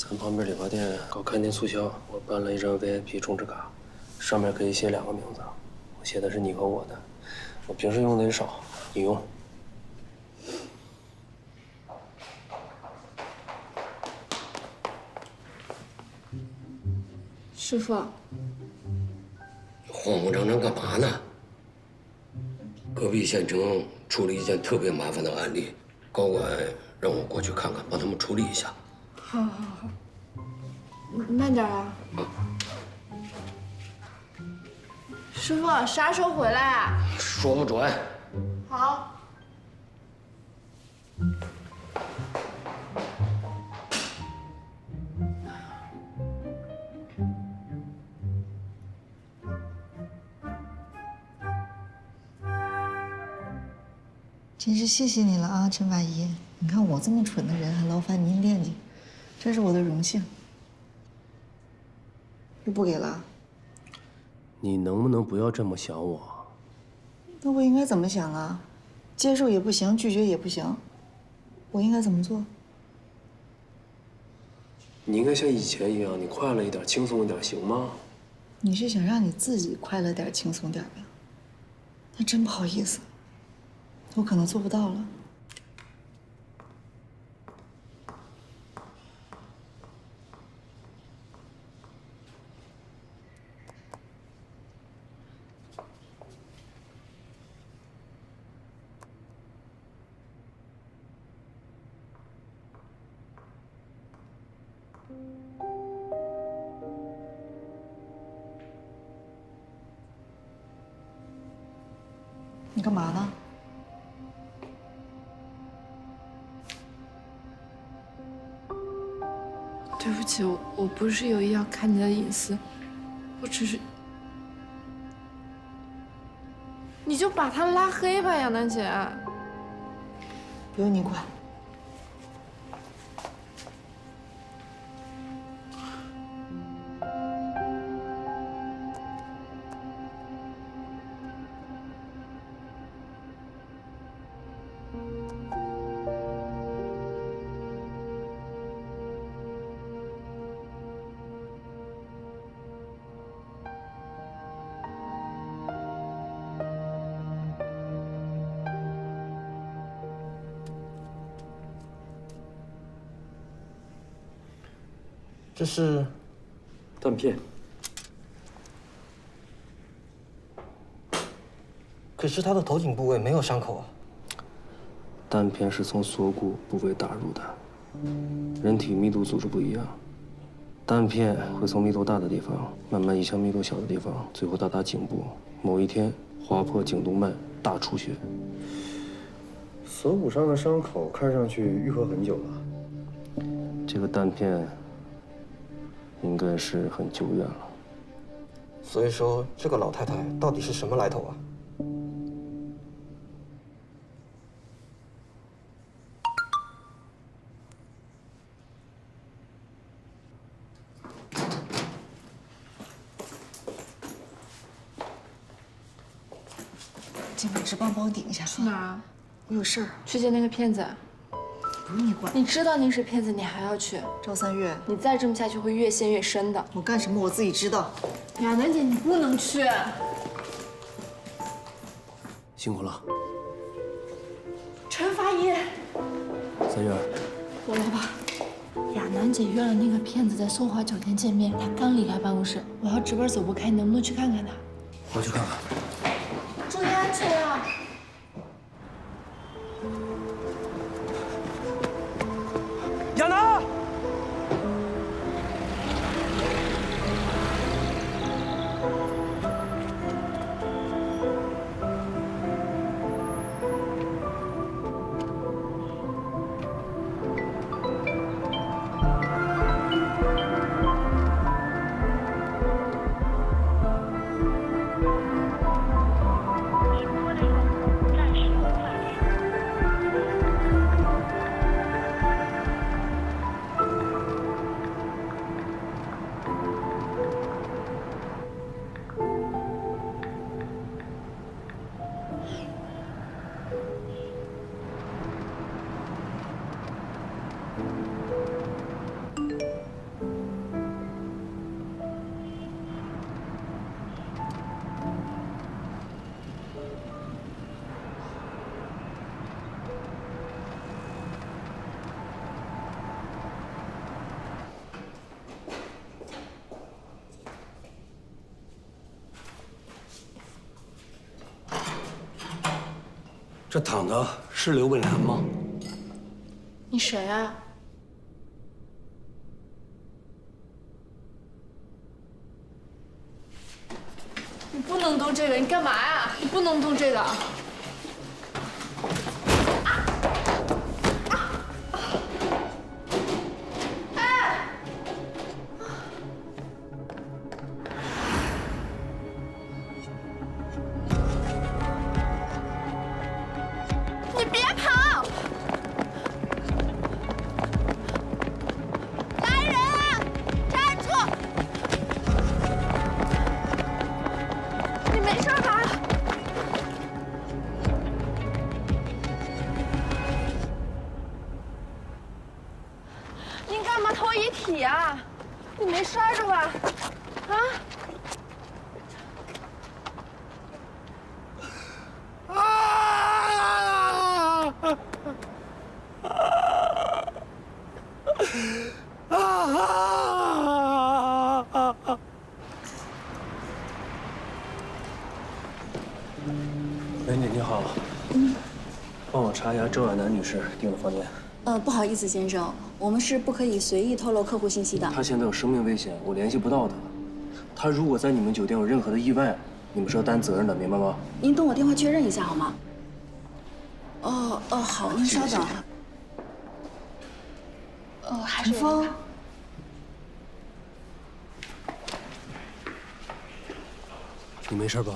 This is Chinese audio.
咱旁边理发店搞开店促销，我办了一张 VIP 充值卡，上面可以写2个名字，我写的是你和我的。我平时用的也少，你用。师傅，慌慌张张干嘛呢？隔壁县城出了一件特别麻烦的案例，高管让我过去看看，帮他们处理一下。好，慢点啊。师傅，啥时候回来啊？说不准。好。真是谢谢你了啊，陈法医！你看我这么蠢的人，还劳烦您惦记，真是我的荣幸。又不给了？你能不能不要这么想我？那我应该怎么想啊？接受也不行，拒绝也不行，我应该怎么做？你应该像以前一样，你快乐一点，轻松一点，行吗？你是想让你自己快乐点、轻松点吧？那真不好意思，我可能做不到了。你干嘛呢？对不起，我不是有意要看你的隐私，我只是……你就把他拉黑吧，亚楠姐。不用你管。这是弹片，可是他的头颈部位没有伤口啊。弹片是从锁骨部位打入的，人体密度组织不一样，弹片会从密度大的地方慢慢移向密度小的地方，最后到达颈部，某一天划破颈动脉，大出血。锁骨上的伤口看上去愈合很久了。这个弹片应该是很久远了。所以说，这个老太太到底是什么来头啊？今晚值班帮我顶一下。去哪儿啊？我有事儿。去见那个骗子。不用你管。你知道那是骗子，你还要去？赵三月，你再这么下去会越陷越深的。我干什么我自己知道。亚楠姐，你不能去。辛苦了，陈法医。三月。我来吧。亚楠姐约了那个骗子在松华酒店见面，他刚离开办公室，我要值班走不开，你能不能去看看他？我去看看。注意安全啊！亚楠。这躺的是刘本良吗？你谁啊？你不能动这个，你干嘛呀？你不能动这个。你别跑！来人啊！站住！你没事吧？你干嘛偷遗体啊？你没事着吧？啊？美女你好，帮我查一下周亚楠女士订的房间。不好意思，先生，我们是不可以随意透露客户信息的。她现在有生命危险，我联系不到她。她如果在你们酒店有任何的意外，你们是要担责任的，明白吗？您等我电话确认一下好吗？好，您稍等。还是陈峰，你没事吧？